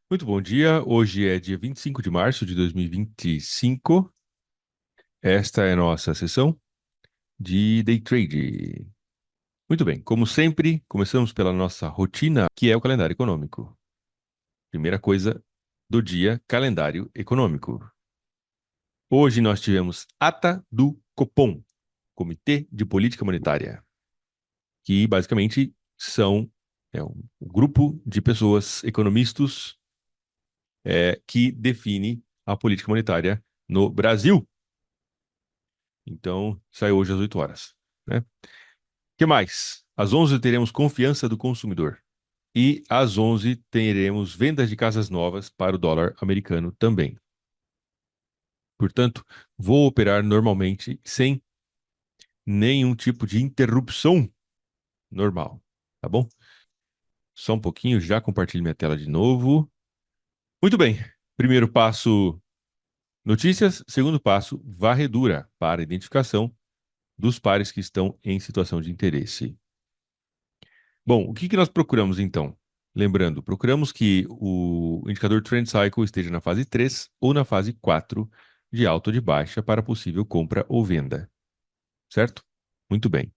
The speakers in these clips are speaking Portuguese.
Muito bom dia. Hoje é dia 25 de março de 2025. Esta é a nossa sessão de Day Trade. Muito bem, como sempre, começamos pela nossa rotina, que é o calendário econômico. Primeira coisa do dia, calendário econômico. Hoje nós tivemos ata do Copom, Comitê de Política Monetária, que basicamente são um grupo de pessoas, economistas, que define a política monetária no Brasil. Então, sai hoje às 8 horas, né? Que mais? Às 11 teremos confiança do consumidor. E às 11 teremos vendas de casas novas para o dólar americano também. Portanto, vou operar normalmente sem nenhum tipo de interrupção normal, tá bom? Só um pouquinho, já compartilho minha tela de novo. Muito bem. Primeiro passo, notícias. Segundo passo, varredura para identificação dos pares que estão em situação de interesse. Bom, o que que nós procuramos então? Lembrando, procuramos que o indicador Trend Cycle esteja na fase 3 ou na fase 4 de alta ou de baixa para possível compra ou venda, certo? Muito bem.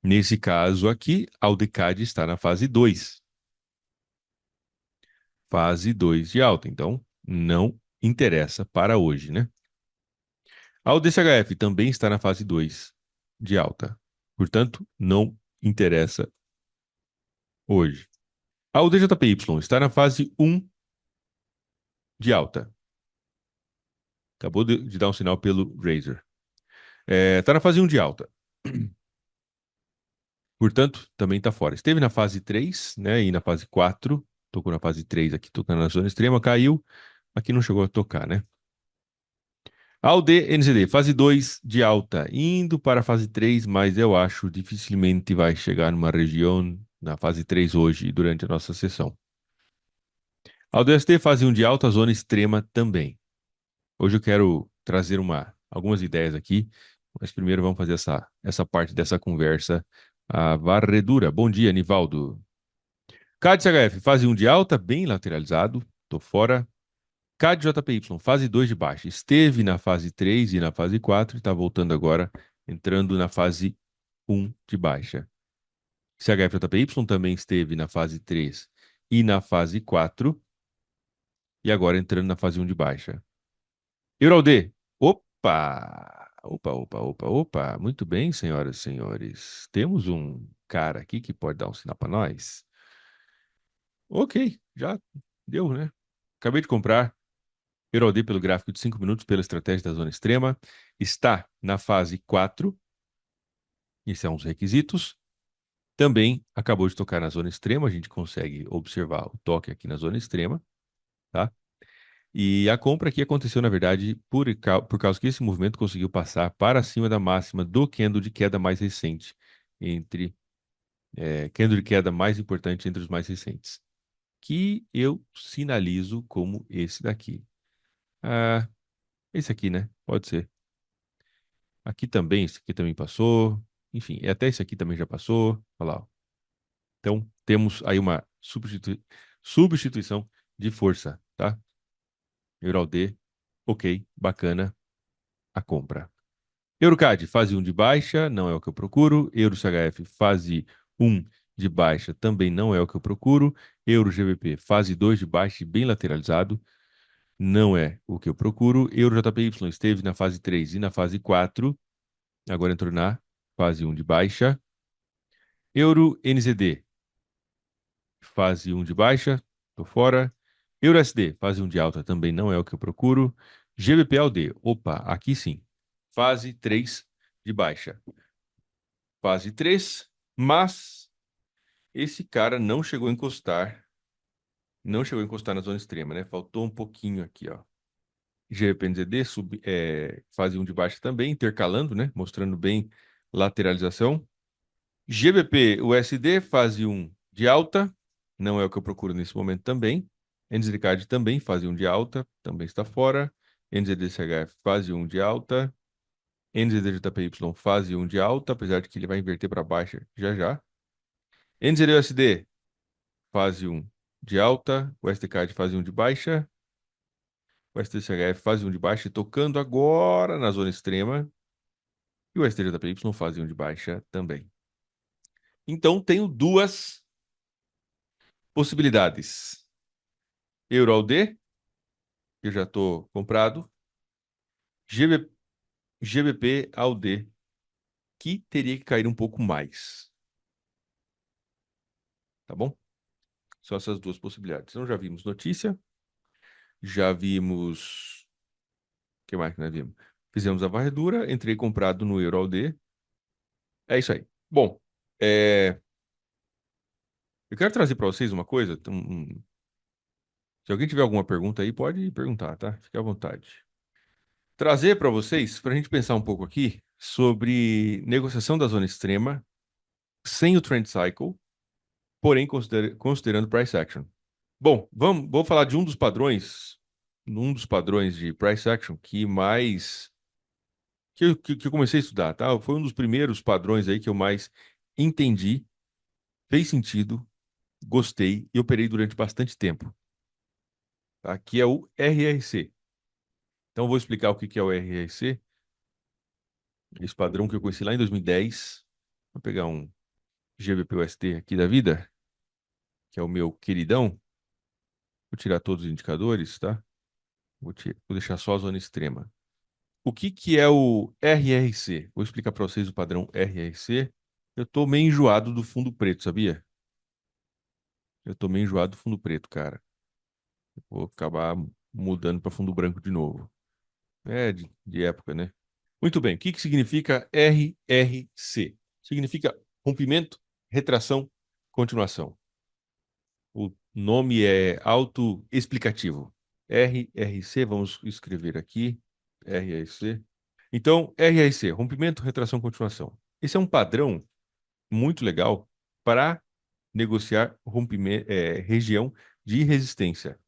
Nesse caso aqui, a Aldecad está na fase 2. Fase 2 de alta, então não interessa para hoje, né? A UDCHF também está na fase 2 de alta, portanto, não interessa hoje. A UDJPY está na fase 1 de alta. Acabou de dar um sinal pelo Razer. Está na fase 1 de alta. Portanto, também está fora. Esteve na fase 3, né? E na fase 4. Tocou na fase 3 aqui, tocando na zona extrema, caiu. Aqui não chegou a tocar, né? AUD NZD, fase 2 de alta. Indo para a fase 3, mas eu acho dificilmente vai chegar numa região na fase 3 hoje, durante a nossa sessão. AUD ST, fase 1 de alta, zona extrema também. Hoje eu quero trazer algumas ideias aqui, mas primeiro vamos fazer essa parte dessa conversa. A varredura. Bom dia, Nivaldo. CAD-CHF, fase 1 de alta, bem lateralizado, tô fora. CAD-JPY, fase 2 de baixa. Esteve na fase 3 e na fase 4 e está voltando agora, entrando na fase 1 de baixa. CHF-JPY também esteve na fase 3 e na fase 4 e agora entrando na fase 1 de baixa. EURALD. Opa! Opa, opa, opa, opa. Muito bem, senhoras e senhores. Temos um cara aqui que pode dar um sinal para nós. Ok, já deu, né? Acabei de comprar EURALD pelo gráfico de 5 minutos pela estratégia da zona extrema. Está na fase 4. Esses são os requisitos. Também acabou de tocar na zona extrema. A gente consegue observar o toque aqui na zona extrema, tá? E a compra aqui aconteceu, na verdade, por causa que esse movimento conseguiu passar para cima da máxima do candle de queda mais recente, candle de queda mais importante entre os mais recentes, que eu sinalizo como esse daqui. Ah, esse aqui, né? Pode ser. Aqui também, esse aqui também passou. Enfim, até esse aqui também já passou. Olha lá, ó. Então, temos aí uma substituição de força, tá? EURALD, ok, bacana, a compra. EuroCAD, fase 1 de baixa, não é o que eu procuro. EuroCHF, fase 1 de baixa, também não é o que eu procuro. EuroGBP, fase 2 de baixa e bem lateralizado, não é o que eu procuro. EuroJPY esteve na fase 3 e na fase 4, agora entrou na fase 1 de baixa. EuroNZD, fase 1 de baixa, tô fora. EuroSD, fase 1 de alta, também não é o que eu procuro. GBPLD, opa, aqui sim. Fase 3 de baixa. Fase 3, mas esse cara não chegou a encostar na zona extrema, né? Faltou um pouquinho aqui, ó. GBPNZD, fase 1 de baixa também, intercalando, né? Mostrando bem lateralização. GBP USD, fase 1 de alta, não é o que eu procuro nesse momento também. NZCAD também, fase 1 de alta, também está fora. NZDCHF, fase 1 de alta. NZDJPY, fase 1 de alta, apesar de que ele vai inverter para baixa já já. NZDUSD, fase 1 de alta, o STK de fase 1 de baixa, o STCHF fase 1 de baixa, e tocando agora na zona extrema, e o STJPY fase 1 de baixa também. Então, tenho duas possibilidades. Euro ao D, que eu já estou comprado, GB, GBP ao D, que teria que cair um pouco mais. Tá bom? São essas duas possibilidades. Então, já vimos notícia, já vimos. O que mais que nós vimos? Fizemos a varredura, entrei comprado no Euro ao D. É isso aí. Bom, eu quero trazer para vocês uma coisa. Se alguém tiver alguma pergunta aí, pode perguntar, tá? Fique à vontade. Trazer para vocês, para a gente pensar um pouco aqui sobre negociação da zona extrema sem o trend cycle, porém considerando price action. Bom, vou falar de um dos padrões de price action que mais que eu comecei a estudar, tá? Foi um dos primeiros padrões aí que eu mais entendi, fez sentido, gostei e operei durante bastante tempo, tá? Que é o RRC. Então, eu vou explicar o que que é o RRC, esse padrão que eu conheci lá em 2010. Vou pegar um GBP-USD aqui da vida, que é o meu queridão. Vou tirar todos os indicadores, tá? Vou deixar só a zona extrema. O que que é o RRC? Vou explicar para vocês o padrão RRC. Eu tô meio enjoado do fundo preto, sabia? Eu tô meio enjoado do fundo preto, cara. Vou acabar mudando para fundo branco de novo. É de época, né? Muito bem. O que que significa RRC? Significa rompimento, retração, continuação. O nome é autoexplicativo. RRC, vamos escrever aqui. RRC. Então, RRC, rompimento, retração, continuação. Esse é um padrão muito legal para negociar rompimento, região de resistência.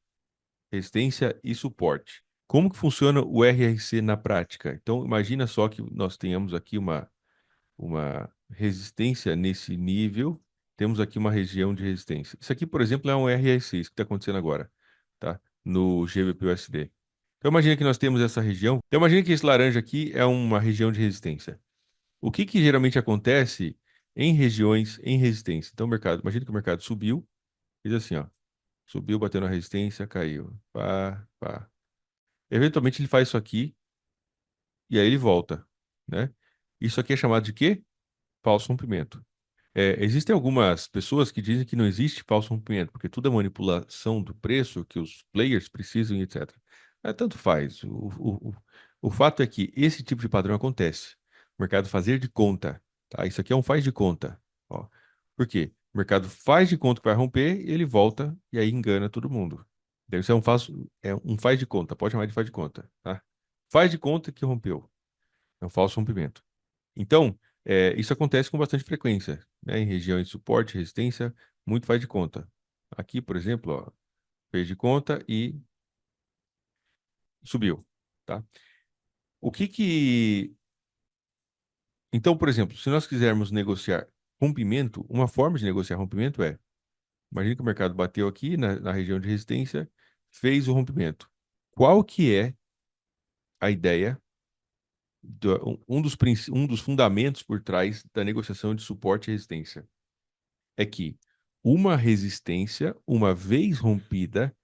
Resistência e suporte. Como que funciona o RRC na prática? Então, imagina só que nós tenhamos aqui uma resistência nesse nível, temos aqui uma região de resistência. Isso aqui, por exemplo, é um RSI, isso que está acontecendo agora, tá? No GBP-USD. Então, imagina que nós temos essa região. Então, imagina que esse laranja aqui é uma região de resistência. O que que geralmente acontece em regiões em resistência? Então, o mercado, imagina que o mercado subiu, fez assim, ó. Subiu, bateu na resistência, caiu. Pá, pá. Eventualmente ele faz isso aqui e aí ele volta, né? Isso aqui é chamado de quê? Falso rompimento. Existem algumas pessoas que dizem que não existe falso rompimento, porque tudo é manipulação do preço que os players precisam e etc. Tanto faz. O fato é que esse tipo de padrão acontece. O mercado fazer de conta, tá? Isso aqui é um faz de conta. Ó. Por quê? O mercado faz de conta que vai romper, ele volta e aí engana todo mundo. Então, isso é um faz de conta, pode chamar de faz de conta, tá? Faz de conta que rompeu. É um falso rompimento. Então, isso acontece com bastante frequência, né? Em regiões de suporte, resistência, muito faz de conta. Aqui, por exemplo, ó, fez de conta e subiu, tá? O que que... Então, por exemplo, se nós quisermos negociar rompimento, uma forma de negociar rompimento é, imagine que o mercado bateu aqui na região de resistência, fez o rompimento. Qual que é a ideia, um dos fundamentos por trás da negociação de suporte e resistência? É que uma resistência, uma vez rompida,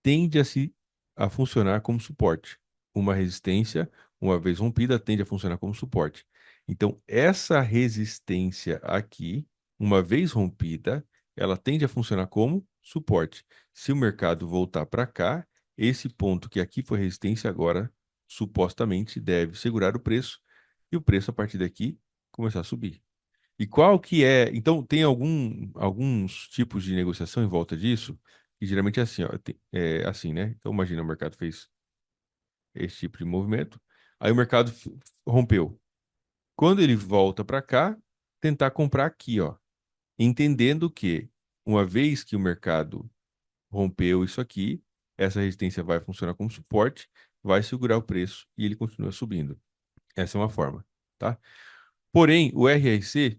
tende a funcionar como suporte. Uma resistência, uma vez rompida, tende a funcionar como suporte. Então, essa resistência aqui, uma vez rompida, ela tende a funcionar como suporte. Se o mercado voltar para cá, esse ponto que aqui foi resistência, agora supostamente deve segurar o preço, e o preço a partir daqui começar a subir. E qual que é? Então, tem alguns tipos de negociação em volta disso, que geralmente é assim, ó, é assim, né? Então, imagina, o mercado fez esse tipo de movimento, aí o mercado rompeu. Quando ele volta para cá, tentar comprar aqui, ó, entendendo que uma vez que o mercado rompeu isso aqui, essa resistência vai funcionar como suporte, vai segurar o preço e ele continua subindo. Essa é uma forma, tá? Porém, o RSI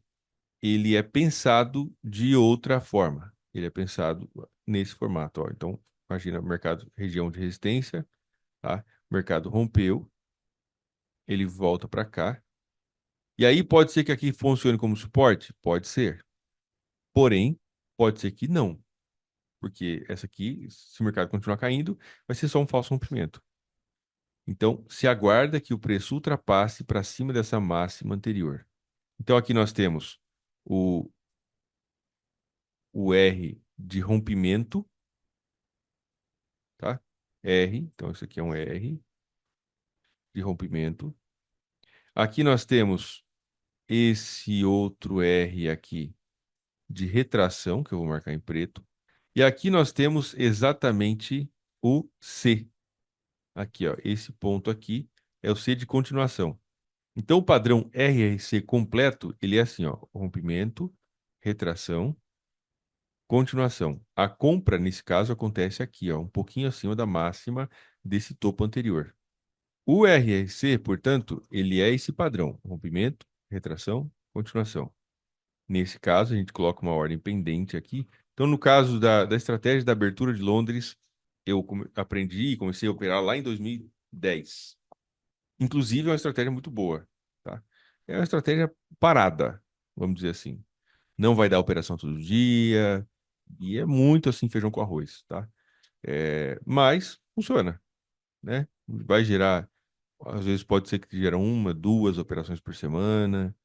ele é pensado de outra forma. Ele é pensado. nesse formato, ó. Então, imagina o mercado, região de resistência, tá? O mercado rompeu, ele volta para cá. E aí pode ser que aqui funcione como suporte? Pode ser. Porém, pode ser que não. Porque essa aqui, se o mercado continuar caindo, vai ser só um falso rompimento. Então, se aguarda que o preço ultrapasse para cima dessa máxima anterior. Então, aqui nós temos o, o R de rompimento, tá? R, então isso aqui é um R de rompimento. Aqui nós temos esse outro R aqui de retração, que eu vou marcar em preto. E aqui nós temos exatamente o C. Aqui, ó, esse ponto aqui é o C de continuação. Então, o padrão RRC completo, ele é assim, ó, rompimento, retração, continuação. A compra, nesse caso, acontece aqui, ó, um pouquinho acima da máxima desse topo anterior. O RRC, portanto, ele é esse padrão, rompimento, retração, continuação. Nesse caso, a gente coloca uma ordem pendente aqui. Então, no caso da estratégia da abertura de Londres, eu aprendi e comecei a operar lá em 2010. Inclusive, é uma estratégia muito boa, tá? É uma estratégia parada, vamos dizer assim. Não vai dar operação todo dia, e é muito assim, feijão com arroz, tá? Mas funciona, né? Vai gerar, às vezes pode ser que gera uma, duas operações por semana,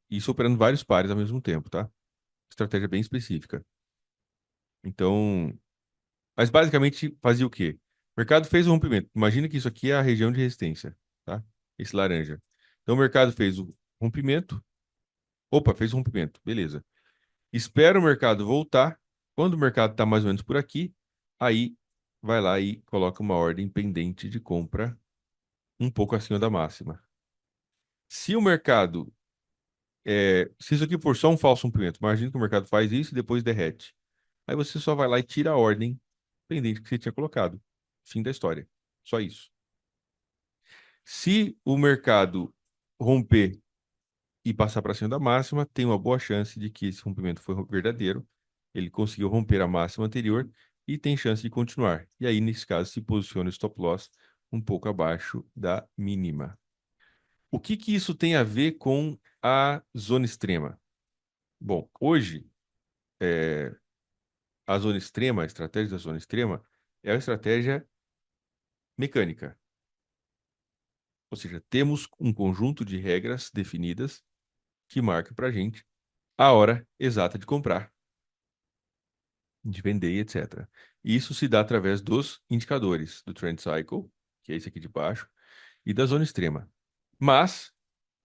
isso operando vários pares ao mesmo tempo, tá? Estratégia bem específica. Então, mas basicamente fazia o quê? O mercado fez o rompimento. Imagina que isso aqui é a região de resistência, tá? Esse laranja. Então o mercado fez o rompimento. Opa, fez o rompimento. Beleza. Espera o mercado voltar. Quando o mercado está mais ou menos por aqui, aí vai lá e coloca uma ordem pendente de compra um pouco acima da máxima. Se o mercado, se isso aqui for só um falso rompimento, imagina que o mercado faz isso e depois derrete. Aí você só vai lá e tira a ordem pendente que você tinha colocado. Fim da história. Só isso. Se o mercado romper e passar para cima da máxima, tem uma boa chance de que esse rompimento foi verdadeiro. Ele conseguiu romper a máxima anterior e tem chance de continuar. E aí, nesse caso, se posiciona o stop loss um pouco abaixo da mínima. O que que isso tem a ver com a zona extrema? Bom, hoje, a zona extrema, a estratégia da zona extrema, é uma estratégia mecânica. Ou seja, temos um conjunto de regras definidas que marca para a gente a hora exata de comprar, de vender, etc. E isso se dá através dos indicadores do Trend Cycle, que é esse aqui de baixo, e da zona extrema. Mas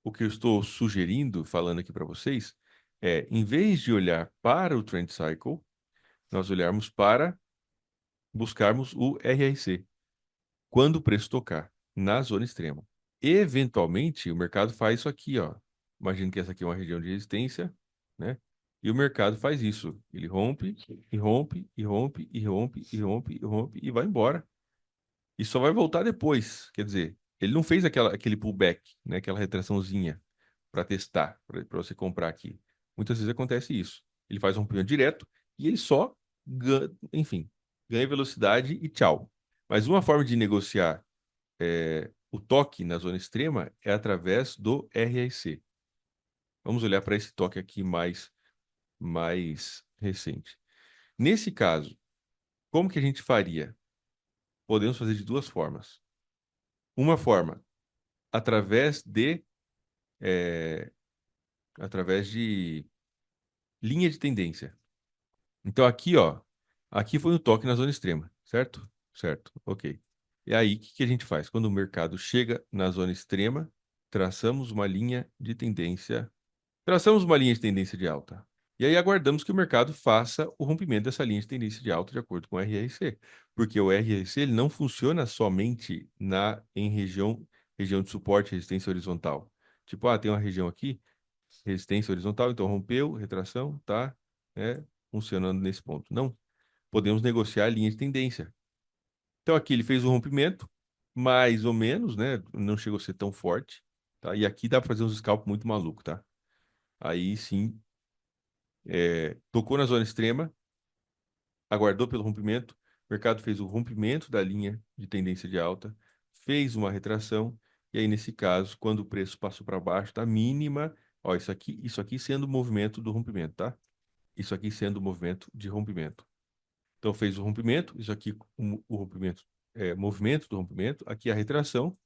o que eu estou sugerindo, falando aqui para vocês, é, em vez de olhar para o Trend Cycle, nós olharmos para buscarmos o RRC, quando o preço tocar, na zona extrema. Eventualmente, o mercado faz isso aqui, ó. Imagina que essa aqui é uma região de resistência, né? E o mercado faz isso. Ele rompe, e rompe, e rompe, e rompe, e rompe, e rompe, e vai embora. E só vai voltar depois. Quer dizer, ele não fez aquele pullback, né? Aquela retraçãozinha para testar, para você comprar aqui. Muitas vezes acontece isso. Ele faz um rompimento direto e ele só ganha, enfim, ganha velocidade e tchau. Mas uma forma de negociar o toque na zona extrema é através do RSC. Vamos olhar para esse toque aqui mais recente. Nesse caso, como que a gente faria? Podemos fazer de duas formas. Uma forma, através de, é, através de linha de tendência. Então aqui, ó, aqui foi um toque na zona extrema, certo? Certo, ok. E aí, o que que a gente faz? Quando o mercado chega na zona extrema, traçamos uma linha de tendência. Traçamos uma linha de tendência de alta. E aí aguardamos que o mercado faça o rompimento dessa linha de tendência de alta de acordo com o RRC. Porque o RRC ele não funciona somente em região de suporte, resistência horizontal. Tipo, tem uma região aqui, resistência horizontal, então rompeu, retração, tá, funcionando nesse ponto. Não, podemos negociar a linha de tendência. Então aqui ele fez o rompimento, mais ou menos, né? Não chegou a ser tão forte, tá? E aqui dá para fazer uns scalp muito maluco, tá? Aí sim, tocou na zona extrema, aguardou pelo rompimento, o mercado fez o rompimento da linha de tendência de alta, fez uma retração, e aí, nesse caso, quando o preço passou para baixo da mínima, ó, isso aqui sendo o movimento do rompimento, tá? Isso aqui sendo o movimento de rompimento. Então, fez o rompimento, isso aqui, o rompimento, movimento do rompimento, aqui a retração,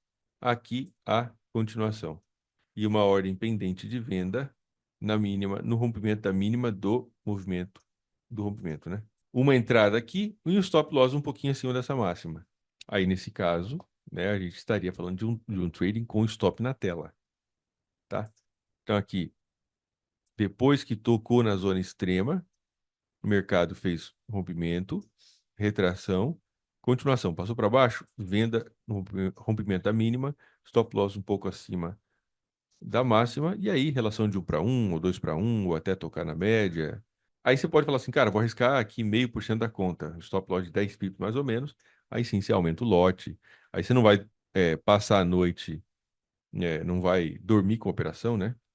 aqui a continuação. E uma ordem pendente de venda na mínima, no rompimento da mínima do movimento do rompimento, né? Uma entrada aqui e um stop loss um pouquinho acima dessa máxima. Aí, nesse caso, né, a gente estaria falando de um trading com stop na tela, tá? Então, aqui, depois que tocou na zona extrema, o mercado fez rompimento, retração, continuação, passou para baixo, venda no rompimento da mínima, stop loss um pouco acima da máxima, e aí relação de 1 para 1, ou 2 para 1, ou até tocar na média. Aí você pode falar assim, cara, vou arriscar aqui 0,5% da conta, stop loss de 10 pips mais ou menos, aí sim você aumenta o lote, aí você não vai passar a noite, não vai dormir com a operação, né?